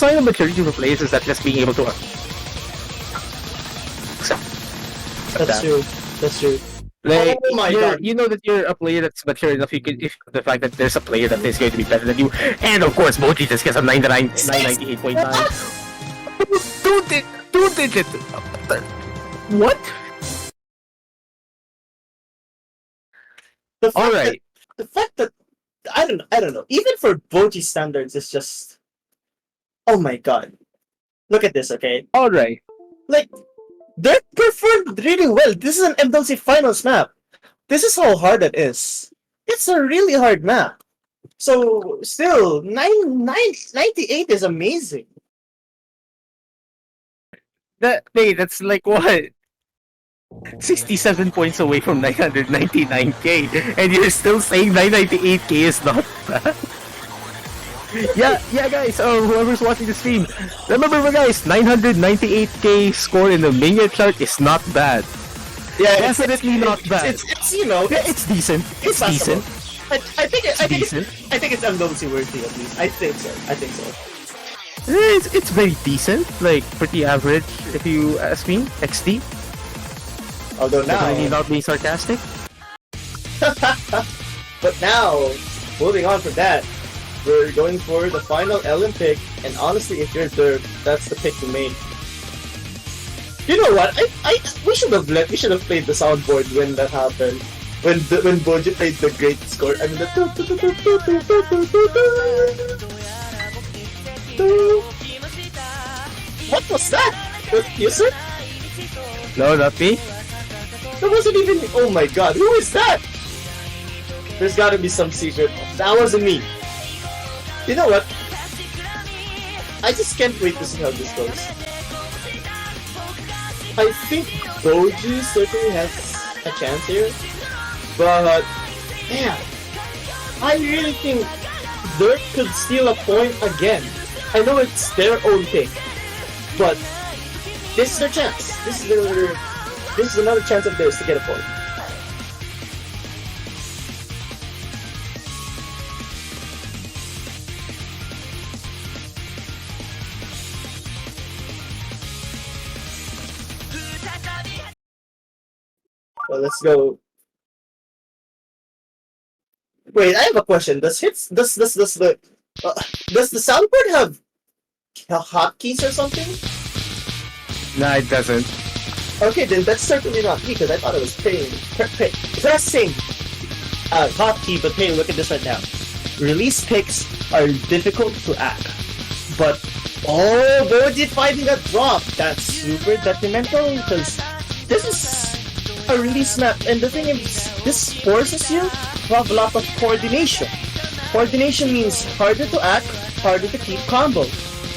sign of maturity for players is that just being able to accept That's that. true. That's true. Like, Oh my god. you know that you're a player that's mature enough. You can, if the fact that there's a player that is going to be better than you, and of course, bojii just gets a 998.9. Two digit. What? The fact All right. the fact that I don't know. Even for bojii standards, it's just oh my god. Look at this, okay? All right. Like they performed really well. This is an MWC finals map. This is how hard it is. It's a really hard map. So still 98 is amazing. That's like what? 67 points away from 999k, and you're still saying 998k is not bad. yeah, guys. Whoever's watching the stream, remember, guys, 998k score in the minion chart is not bad. Yeah, Definitely not bad. It's you know It's decent. It's passable. decent. I think decent. I think it's MWC worthy at least. I think so. It's very decent. Like pretty average, if you ask me. XD. Although Definitely now, not being sarcastic. but now, moving on from that, we're going for the final Ellen pick. And honestly, if you're third, that's the pick to make. You know what? We should have played the soundboard when that happened. When bojii played the great score. I mean the What was that? Was it user? No, not me. That wasn't even. Oh my god, who is that? There's gotta be some secret. That wasn't me. You know what? I just can't wait to see how this goes. I think bojii certainly has a chance here, but damn, I really think iid3rp could steal a point again. I know it's their own pick, but this is their chance. This is another chance of theirs to get a point. Well, let's go. Wait, I have a question. Does the soundboard have hotkeys or something? Nah, it doesn't. Okay, then that's certainly not me because I thought it was pressing hotkey. But hey, look at this right now. Release picks are difficult to act, but bojii finding a drop, that's super detrimental because this is a release map, and the thing is, this forces you to have a lot of coordination. Coordination means harder to act, harder to keep combo.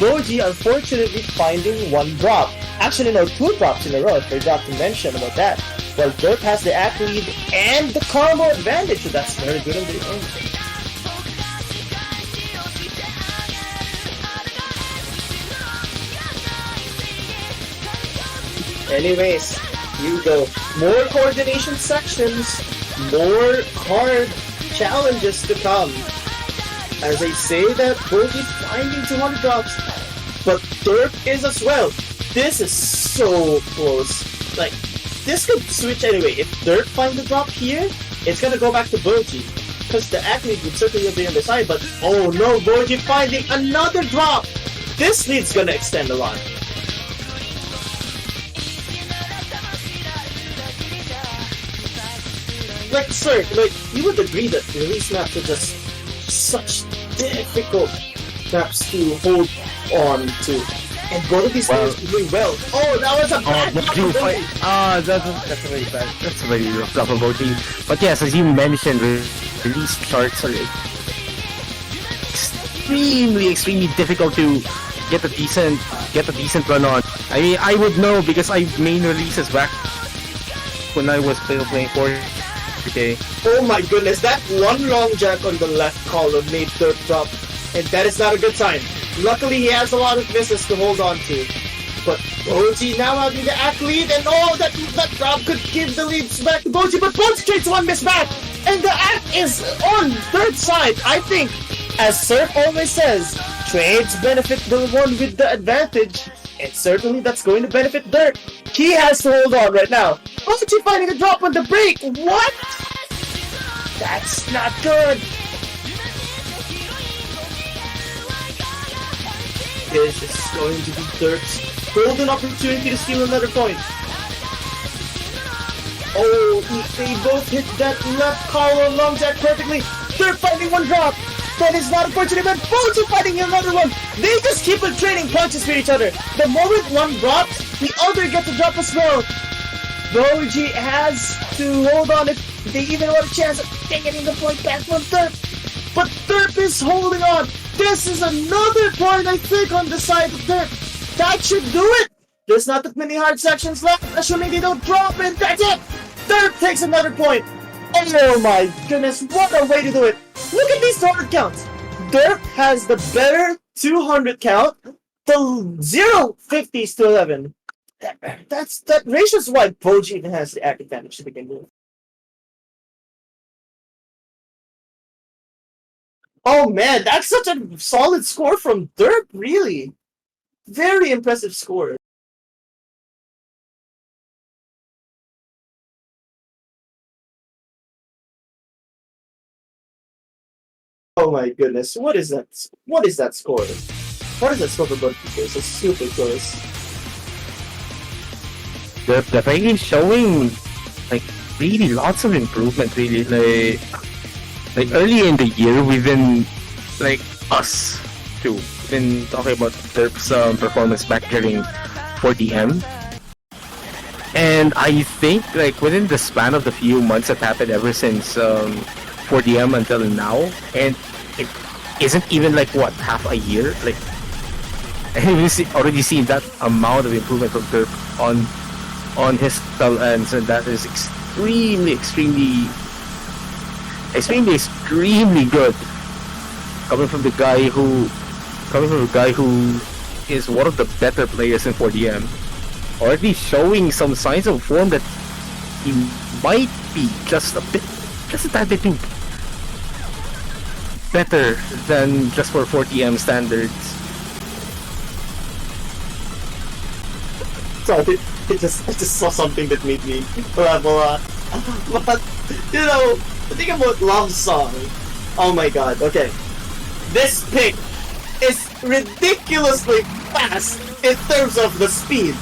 Bojii unfortunately finding one drop. Actually, no, 2 drops in a row. I forgot to mention about that. Well, iid3rp has the act lead and the combo advantage, so that's very good on the end. Anyways, you go. More coordination sections, more hard challenges to come. As I say that, bojii finding 200 drops, but iid3rp is as well. This is so close. Like, this could switch anyway. If iid3rp finds the drop here, it's gonna go back to bojii. Because the athlete would certainly be on the side, but oh no, bojii finding another drop! This lead's gonna extend a lot. Like, sir, like, you would agree that release maps are just such difficult maps to hold on to. And both of these players are doing well. Oh, that was a bad That's very bad. That's a very rough drop of bojii. But yes, as you mentioned, release charts are extremely difficult to get a decent run on. I mean, I would know because I main releases back when I was still playing 4K. Oh my goodness, that one long jack on the left column made iid3rp drop, and that is not a good sign. Luckily, he has a lot of misses to hold on to. But bojii now having the act lead, and that drop could give the leads back to bojii, but bojii trades one miss back, and the act is on iid3rp's side. I think, as iid3rp always says, trades benefit the one with the advantage, and certainly that's going to benefit Dirk. He has to hold on right now. bojii finding a drop on the break. What? That's not good. This is going to be Dirk's golden opportunity to steal another point. Oh, they both hit that left collar long jack perfectly. Dirk finding one drop. That is not unfortunate, but bojii finding another one. They just keep on trading punches for each other. The moment one drops, the other gets a drop as well. bojii has to hold on if they even want a chance of getting the point back from Dirk. But Dirk is holding on. This is another point, I think, on the side of Dirk. That should do it. There's not that many hard sections left, assuming they don't drop, and that's it. Dirk takes another point. Oh my goodness, what a way to do it. Look at these 200 counts. Dirk has the better 200 count. The 0 50s to 11. That ratio is why bojii even has the act advantage to begin with. Oh man, that's such a solid score from Dirk, really. Very impressive score. Oh my goodness, what is that? What is that score? What is that score for both people? It's super close. They're definitely showing like really lots of improvement. Really, like early in the year, we've been like us too. Been talking about Dirk's performance back during 4DM, and I think like within the span of the few months that happened ever since 4DM until now, and it isn't even like what, half a year, like we've already seen that amount of improvement from Dirk on his talents, and that is extremely good coming from the guy who is one of the better players in 4DM, or at least showing some signs of form that he might be just a tad bit too better than just for 4DM standards. Sorry, I just saw something that made me laugh. But you know, the thing about Love Song. Oh my god, okay. This pick is ridiculously fast in terms of the speed.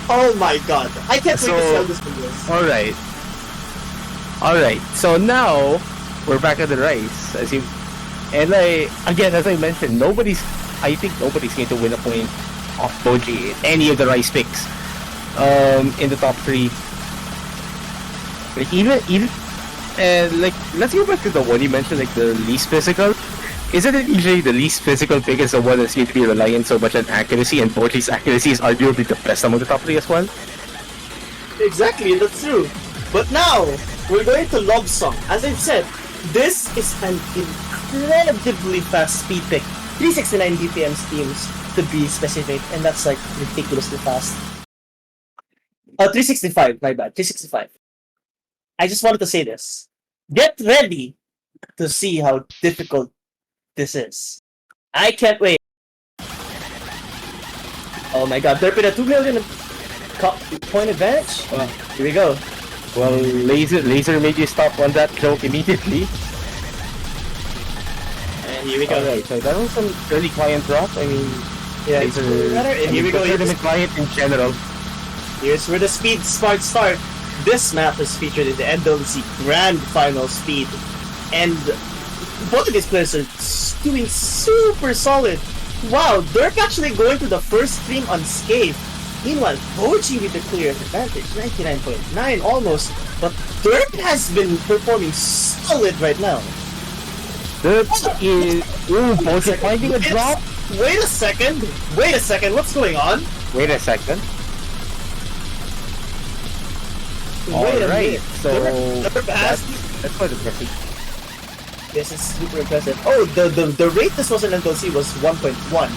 Oh my god, I can't wait to sell this video. Alright, so now we're back at the Rice, and as I mentioned, I think nobody's going to win a point off bojii, any of the Rice picks in the top 3. Like even and like, let's go back to the one you mentioned, like the least physical. Isn't it usually the least physical pick is the one that's going to be relying so much on accuracy, and bojii's accuracy is arguably the best among the top 3 as well? Exactly, that's true. But now, we're going to Love Song. As I've said, this is an incredibly fast speed pick. 369 BPM steams to be specific, and that's like ridiculously fast. 365, my bad, 365. I just wanted to say this. Get ready to see how difficult this is. I can't wait. Oh my god, Derpy a 2 million point advantage? Here we go. Well, Laser made you stop on that joke immediately. And here we go. Alright, so that was some early client drop. I mean, yeah, Laser, and here we go. Tournament client in general. Here's where the speed start. This map is featured in the NWC Grand Final Speed, and both of these players are doing super solid. Wow, Dirk actually going to the first stream unscathed. Meanwhile, bojii with the clear advantage, 99.9 almost, but Dirk has been performing solid right now. Dirk is... Ooh, bojii finding a drop? Wait a second, what's going on? Wait a second. Alright, so... That's quite impressive. This is super impressive. Oh, the rate this was in NLC was 1.1.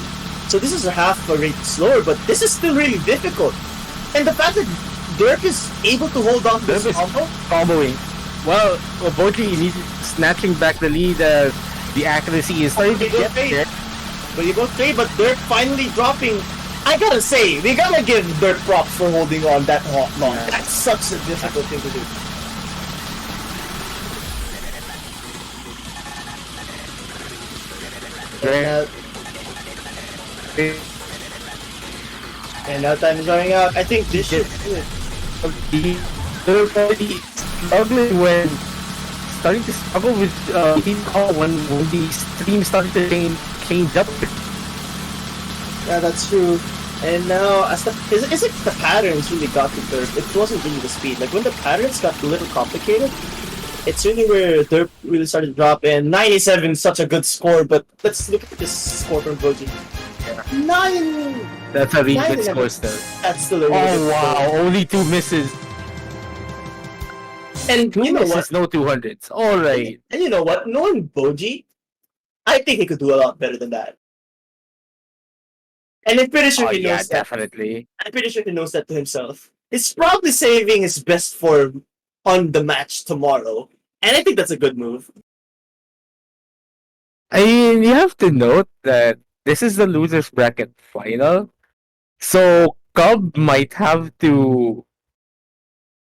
So this is a half a rate slower, but this is still really difficult. And the fact that Dirk is able to hold on to this comboing. Well, bojii needs snatching back the lead as The accuracy is starting to You go get straight. there. But you go straight, but Derp finally dropping. I gotta say, we gotta give Derp props for holding on that long. Yeah. That's such a difficult thing to do. Right. And now time is running out. I think this should do it. They're already struggling when starting to struggle with when the stream started to change up. Yeah, that's true. And now, as is it the patterns really got to Derp? It wasn't really the speed. Like when the patterns got a little complicated, it's really where Derp really started to drop in. 97 is such a good score, but let's look at this score from bojii. Yeah. 9. That's a really good 9-11. score still. That's still a really Oh good wow, score. only 2 misses. And Two you know misses, what? no 200s. Alright. And you know what? Knowing bojii, I think he could do a lot better than that. And I'm pretty sure Oh he yeah, knows that. definitely. I'm pretty sure he knows that to himself. He's probably saving his best form on the match tomorrow. And I think that's a good move. I mean, you have to note that this is the losers bracket final. So Cub might have to